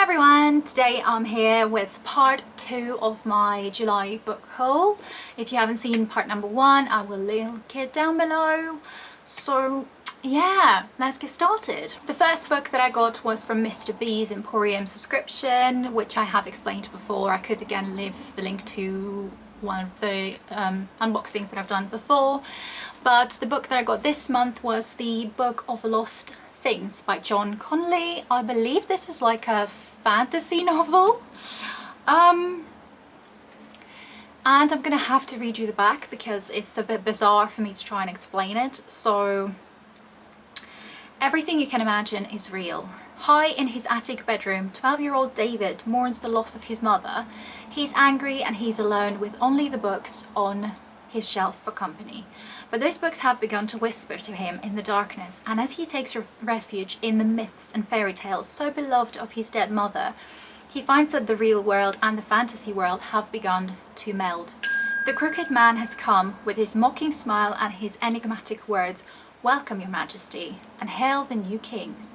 everyone, today I'm here with part 2 of my July book haul. If you haven't seen part number 1, I will link it down below. So yeah, let's get started. The first book that I got was from Mr. B's Emporium subscription, which I have explained before. I could again leave the link to one of the unboxings that I've done before. But the book that I got this month was the Book of Lost Things by John Connolly. I believe this is like a fantasy novel. And I'm gonna have to read you the back because it's a bit bizarre for me to try and explain it. So, everything you can imagine is real. High in his attic bedroom, 12-year-old David mourns the loss of his mother. He's angry and he's alone with only the books on his shelf for company. But those books have begun to whisper to him in the darkness, and as he takes refuge in the myths and fairy tales so beloved of his dead mother, he finds that the real world and the fantasy world have begun to meld. The Crooked Man has come with his mocking smile and his enigmatic words, "Welcome, Your Majesty, and hail the new king."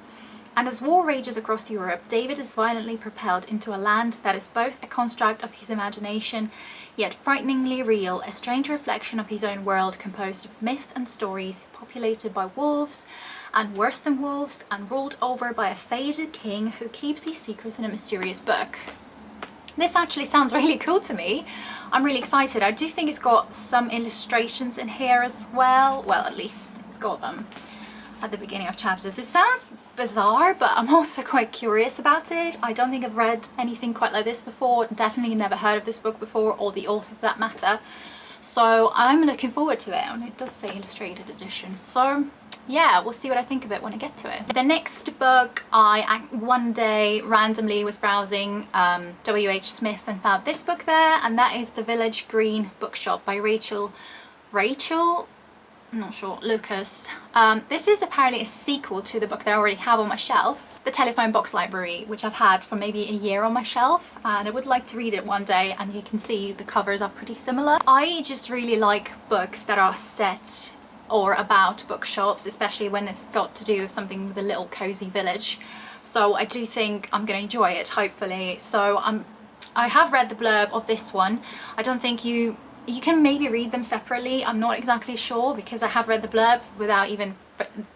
And as war rages across Europe, David is violently propelled into a land that is both a construct of his imagination, yet frighteningly real, a strange reflection of his own world composed of myth and stories, populated by wolves, and worse than wolves, and ruled over by a faded king who keeps his secrets in a mysterious book. This actually sounds really cool to me. I'm really excited. I do think it's got some illustrations in here as well. Well, at least it's got them at the beginning of chapters. It sounds bizarre, but I'm also quite curious about it. I don't think I've read anything quite like this before. Definitely never heard of this book before, or the author for that matter. So I'm looking forward to it, and it does say illustrated edition. So yeah, we'll see what I think of it when I get to it. The next book, I one day randomly was browsing W.H. Smith and found this book there, and that is The Village Green Bookshop by Rachel, I'm not sure, Lucas. This is apparently a sequel to the book that I already have on my shelf, The Telephone Box Library, which I've had for maybe a year on my shelf, and I would like to read it one day, and you can see the covers are pretty similar. I just really like books that are set or about bookshops, especially when it's got to do with something with a little cozy village. So I do think I'm going to enjoy it, hopefully. So I have read the blurb of this one. I don't think you can maybe read them separately. I'm not exactly sure because I have read the blurb without even,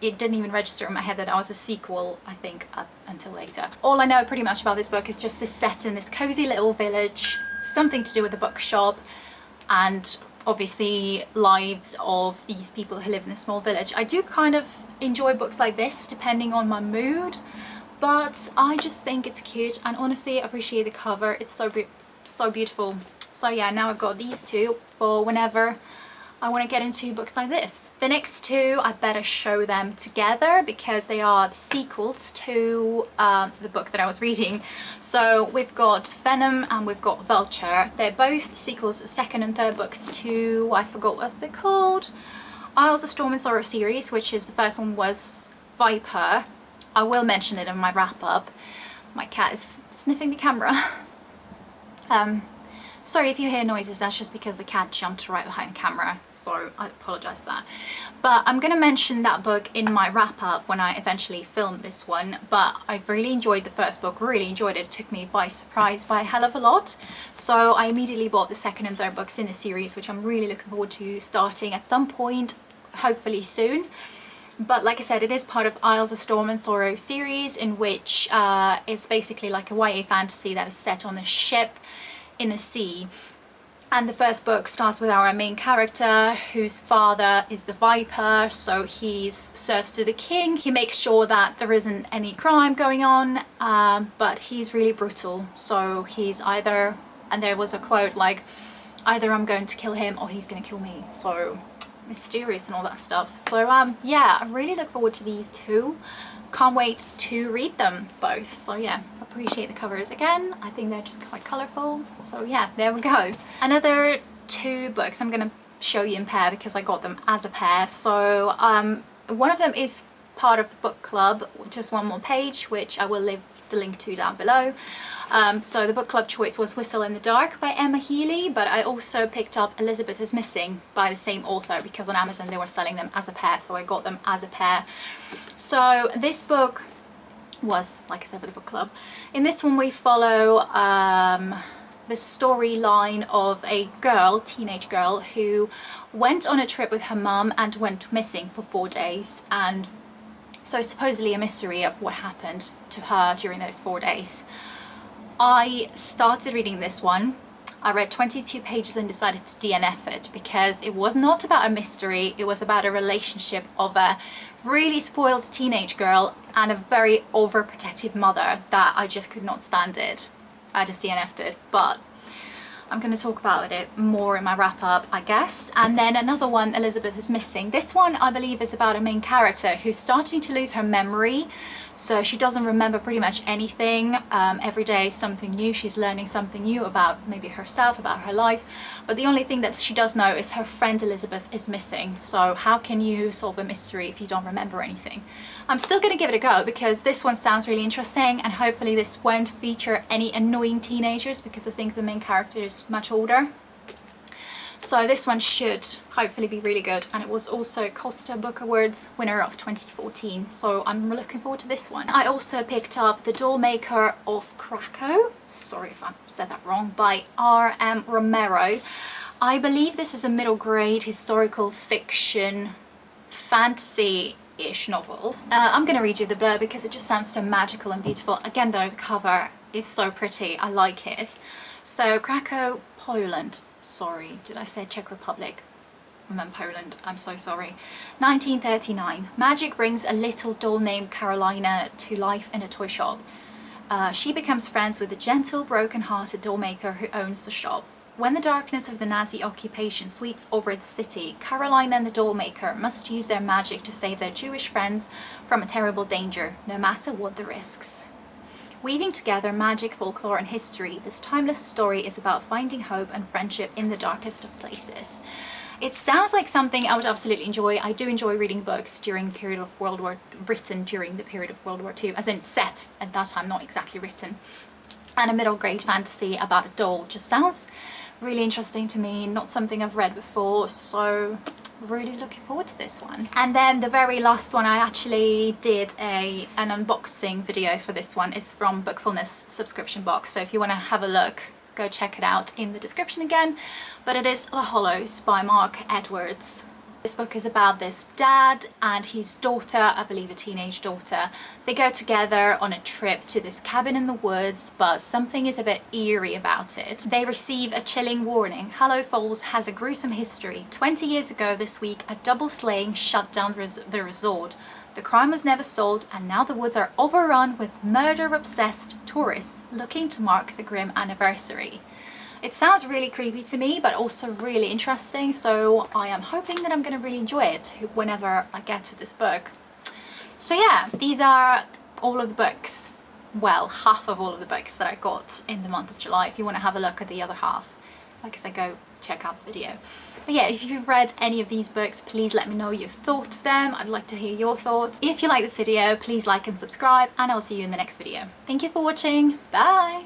it didn't even register in my head that it was a sequel, I think, until later. All I know pretty much about this book is just this set in this cozy little village, something to do with the bookshop, and obviously lives of these people who live in this small village. I do kind of enjoy books like this depending on my mood, but I just think it's cute, and honestly I appreciate the cover. It's so beautiful. So yeah, now I've got these two for whenever I want to get into books like this. The next two, I better show them together because they are the sequels to the book that I was reading. So we've got Venom and we've got Vulture. They're both sequels, second and third books to, I forgot what they're called, Isles of Storm and Sorrow series, which is, the first one was Viper. I will mention it in my wrap up. My cat is sniffing the camera. Sorry if you hear noises, that's just because the cat jumped right behind the camera, so I apologise for that. But I'm going to mention that book in my wrap-up when I eventually film this one, but I've really enjoyed the first book, really enjoyed it. It took me by surprise by a hell of a lot. So I immediately bought the second and third books in the series, which I'm really looking forward to starting at some point, hopefully soon. But like I said, it is part of Isles of Storm and Sorrow series, in which it's basically like a YA fantasy that is set on a ship in a sea. And the first book starts with our main character, whose father is the Viper, so he serves to the king. He makes sure that there isn't any crime going on, but he's really brutal. So he's either, and there was a quote like, either I'm going to kill him or he's going to kill me. So mysterious and all that stuff. So yeah, I really look forward to these two. Can't wait to read them both. So yeah, appreciate the covers again. I think they're just quite colourful. So yeah, there we go. Another two books I'm going to show you in pair because I got them as a pair. So one of them is part of the book club, just one more page, which I will leave the link to down below. So the book club choice was Whistle in the Dark by Emma Healy, but I also picked up Elizabeth is Missing by the same author because on Amazon they were selling them as a pair, so I got them as a pair. So this book was, like I said, for the book club. In this one we follow the storyline of a girl, teenage girl, who went on a trip with her mum and went missing for 4 days, and so supposedly a mystery of what happened to her during those 4 days. I started reading this one. I read 22 pages and decided to DNF it because it was not about a mystery, it was about a relationship of a really spoiled teenage girl and a very overprotective mother that I just could not stand it. I just DNF'd it, but I'm going to talk about it more in my wrap up, I guess. And then another one, Elizabeth is Missing. This one, I believe, is about a main character who's starting to lose her memory. So she doesn't remember pretty much anything. Every day something new. She's learning something new about maybe herself, about her life. But the only thing that she does know is her friend Elizabeth is missing. So how can you solve a mystery if you don't remember anything? I'm still going to give it a go because this one sounds really interesting, and hopefully this won't feature any annoying teenagers because I think the main character is much older. So this one should hopefully be really good, and it was also Costa Book Awards winner of 2014, so I'm looking forward to this one. I also picked up The Dollmaker of Krakow, sorry if I said that wrong, by R.M. Romero. I believe this is a middle grade historical fiction fantasy-ish novel. I'm gonna read you the blurb because it just sounds so magical and beautiful. Again though, the cover is so pretty, I like it. So Krakow, Poland. Sorry, did I say Czech Republic? I meant Poland, I'm so sorry. 1939. Magic brings a little doll named Carolina to life in a toy shop. She becomes friends with a gentle, broken-hearted dollmaker who owns the shop. When the darkness of the Nazi occupation sweeps over the city, Carolina and the dollmaker must use their magic to save their Jewish friends from a terrible danger, no matter what the risks. Weaving together magic, folklore and history, this timeless story is about finding hope and friendship in the darkest of places. It sounds like something I would absolutely enjoy. I do enjoy reading books during the period of written during the period of World War II, as in set at that time, not exactly written. And a middle grade fantasy about a doll just sounds really interesting to me, not something I've read before, so really looking forward to this one. And then the very last one, I actually did an unboxing video for this one. It's from Bookfulness subscription box, so if you want to have a look, go check it out in the description again. But it is The Hollows by Mark Edwards. This book is about this dad and his daughter, I believe a teenage daughter. They go together on a trip to this cabin in the woods, but something is a bit eerie about it. They receive a chilling warning. Hollow Falls has a gruesome history. 20 years ago this week, a double slaying shut down the resort. The crime was never solved, and now the woods are overrun with murder-obsessed tourists looking to mark the grim anniversary. It sounds really creepy to me, but also really interesting, so I am hoping that I'm going to really enjoy it whenever I get to this book. So yeah, these are all of the books, well, half of all of the books that I got in the month of July. If you want to have a look at the other half, like I said, go check out the video. But yeah, if you've read any of these books, please let me know your thoughts of them. I'd like to hear your thoughts. If you like this video, please like and subscribe, and I'll see you in the next video. Thank you for watching. Bye!